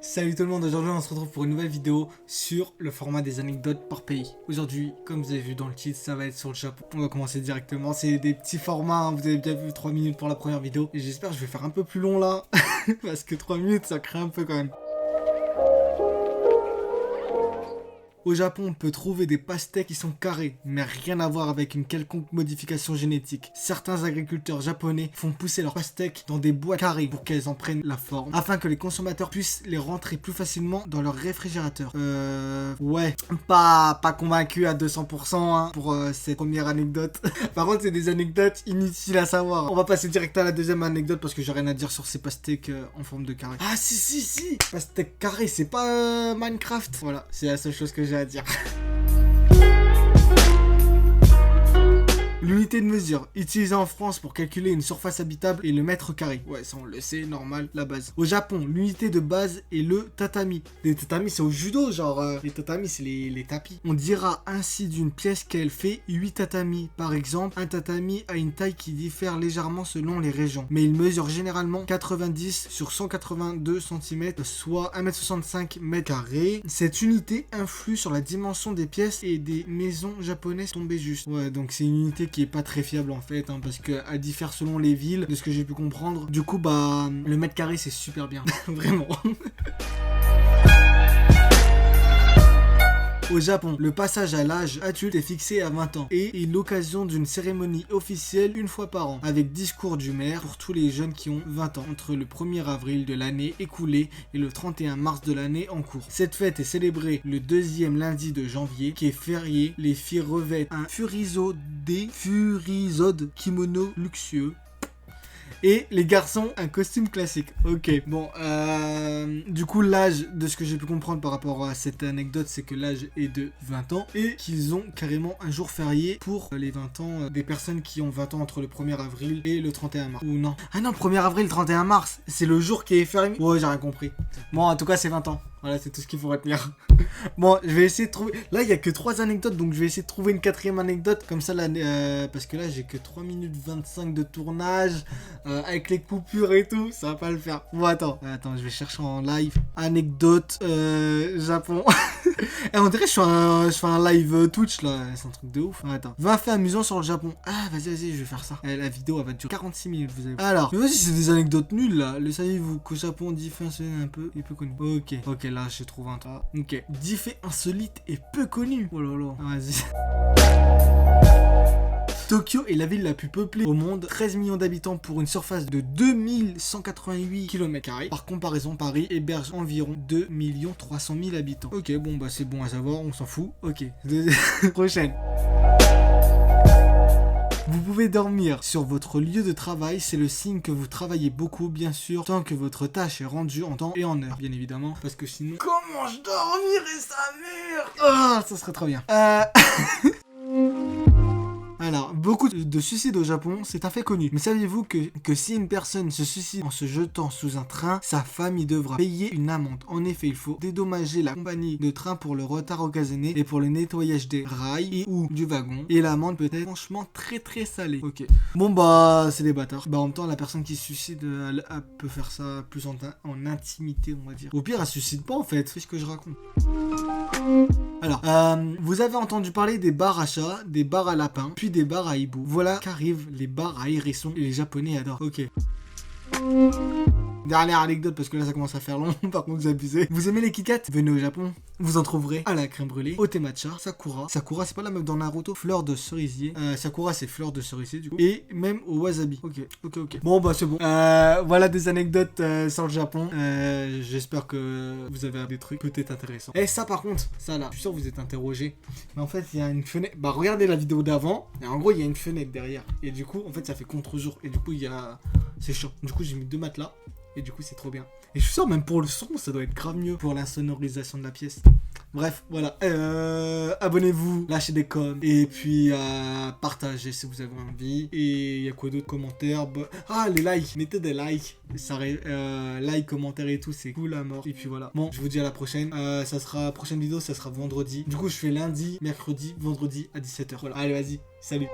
Salut tout le monde, aujourd'hui on se retrouve pour une nouvelle vidéo sur le format des anecdotes par pays. Aujourd'hui, comme vous avez vu dans le titre, ça va être sur le Japon. On va commencer directement, c'est des petits formats, hein. Vous avez bien vu 3 minutes pour la première vidéo. Et j'espère que je vais faire un peu plus long là, parce que 3 minutes ça crée un peu quand même. Au Japon, on peut trouver des pastèques qui sont carrés, mais rien à voir avec une quelconque modification génétique. Certains agriculteurs japonais font pousser leurs pastèques dans des boîtes carrées pour qu'elles en prennent la forme, afin que les consommateurs puissent les rentrer plus facilement dans leur réfrigérateur. Ouais, pas convaincu à 200% hein, pour cette première anecdote. Par contre, c'est des anecdotes inutiles à savoir. On va passer direct à la deuxième anecdote parce que j'ai rien à dire sur ces pastèques en forme de carré. Ah si, pastèques carrées, c'est pas Minecraft. Voilà, c'est la seule chose que j'ai à dire. L'unité de mesure, utilisée en France pour calculer une surface habitable est le mètre carré. Ouais, ça on le sait, normal, la base. Au Japon, l'unité de base est le tatami. Les tatamis, c'est au judo, genre, les tatamis, c'est les tapis. On dira ainsi d'une pièce qu'elle fait 8 tatamis. Par exemple, un tatami a une taille qui diffère légèrement selon les régions. Mais il mesure généralement 90 sur 182 cm, soit 1m65 m². Cette unité influe sur la dimension des pièces et des maisons japonaises tombées juste. Ouais, donc c'est une unité qui est pas très fiable en fait, hein, parce qu'elle diffère selon les villes, de ce que j'ai pu comprendre. Du coup, bah, le mètre carré c'est super bien, vraiment. Au Japon, le passage à l'âge adulte est fixé à 20 ans et est l'occasion d'une cérémonie officielle une fois par an, avec discours du maire pour tous les jeunes qui ont 20 ans, entre le 1er avril de l'année écoulée et le 31 mars de l'année en cours. Cette fête est célébrée le deuxième lundi de janvier, qui est férié. Les filles revêtent un furisode kimono luxueux. Et les garçons, un costume classique. Ok, bon, du coup, l'âge, de ce que j'ai pu comprendre par rapport à cette anecdote, c'est que l'âge est de 20 ans et qu'ils ont carrément un jour férié pour les 20 ans des personnes qui ont 20 ans entre le 1er avril et le 31 mars. Ou non. Ah non, 1er avril, 31 mars, c'est le jour qui est férié. Ouais, j'ai rien compris. Bon, en tout cas, c'est 20 ans. Voilà, c'est tout ce qu'il faut retenir. Bon, je vais essayer de trouver... Là, il n'y a que 3 anecdotes, donc je vais essayer de trouver une 4e anecdote. Comme ça, parce que là, j'ai que 3 minutes 25 de tournage. Avec les coupures et tout, ça va pas le faire. Bon, attends, je vais chercher en live. Anecdote, Japon. Et on dirait que je fais un live Twitch, là. C'est un truc de ouf. Attends. 20 faits amusants sur le Japon. Ah, vas-y, je vais faire ça. La vidéo, elle va durer 46 minutes, vous avez vu. Alors, je sais pas si c'est des anecdotes nulles, là. Le saviez-vous qu'au Japon, dit fait un peu et peu connu. Ok, là, j'ai trouvé un truc. Ok. 10 faits insolites et peu connus. Oh là là. Vas-y. Tokyo est la ville la plus peuplée au monde, 13 millions d'habitants pour une surface de 2188 km². Par comparaison, Paris héberge environ 2 300 000 habitants. Ok, bon bah c'est bon à savoir, on s'en fout. Ok, prochaine. Vous pouvez dormir sur votre lieu de travail, c'est le signe que vous travaillez beaucoup, bien sûr, tant que votre tâche est rendue en temps et en heure, bien évidemment, parce que sinon... Comment je dormirais sa mère? Ah, ça serait trop bien. Alors, beaucoup de suicides au Japon, c'est un fait connu. Mais saviez-vous que si une personne se suicide en se jetant sous un train, sa famille devra payer une amende. En effet, il faut dédommager la compagnie de train pour le retard occasionné et pour le nettoyage des rails et ou du wagon. Et l'amende peut être franchement très salée. Ok. Bon bah, c'est des bâtards. Bah en même temps, la personne qui se suicide, elle peut faire ça plus en intimité, on va dire. Au pire, elle se suicide pas en fait. C'est ce que je raconte. Alors, vous avez entendu parler des bars à chats, des bars à lapins, puis des bars à hibou. Voilà qu'arrivent les bars à hérissons et les Japonais adorent. Ok. Dernière anecdote parce que là ça commence à faire long, par contre vous abusez. Vous aimez les Kit Kat? Venez au Japon, vous en trouverez à la crème brûlée, au thé matcha, Sakura. Sakura c'est pas la meuf dans Naruto, fleur de cerisier. Sakura c'est fleur de cerisier du coup. Et même au wasabi. Ok. Bon bah c'est bon. Voilà des anecdotes sur le Japon. J'espère que vous avez des trucs peut-être intéressants. Et ça par contre, ça là, je suis sûr que vous êtes interrogé. Mais en fait il y a une fenêtre. Bah regardez la vidéo d'avant. Et en gros il y a une fenêtre derrière. Et du coup en fait ça fait contre-jour. Et du coup il y a... C'est chiant. Du coup j'ai mis 2 matelas. Et du coup c'est trop bien. Et je suis sûr même pour le son ça doit être grave mieux pour la sonorisation de la pièce. Bref voilà. Abonnez-vous, lâchez des coms. Et puis partagez si vous avez envie. Et il y a quoi d'autre? Commentaires. Ah les likes. Mettez des likes. Ça like, commentaires et tout c'est cool à mort. Et puis voilà. Bon je vous dis à la prochaine. Prochaine vidéo ça sera vendredi. Du coup je fais lundi, mercredi, vendredi à 17h. Voilà. Allez vas-y. Salut.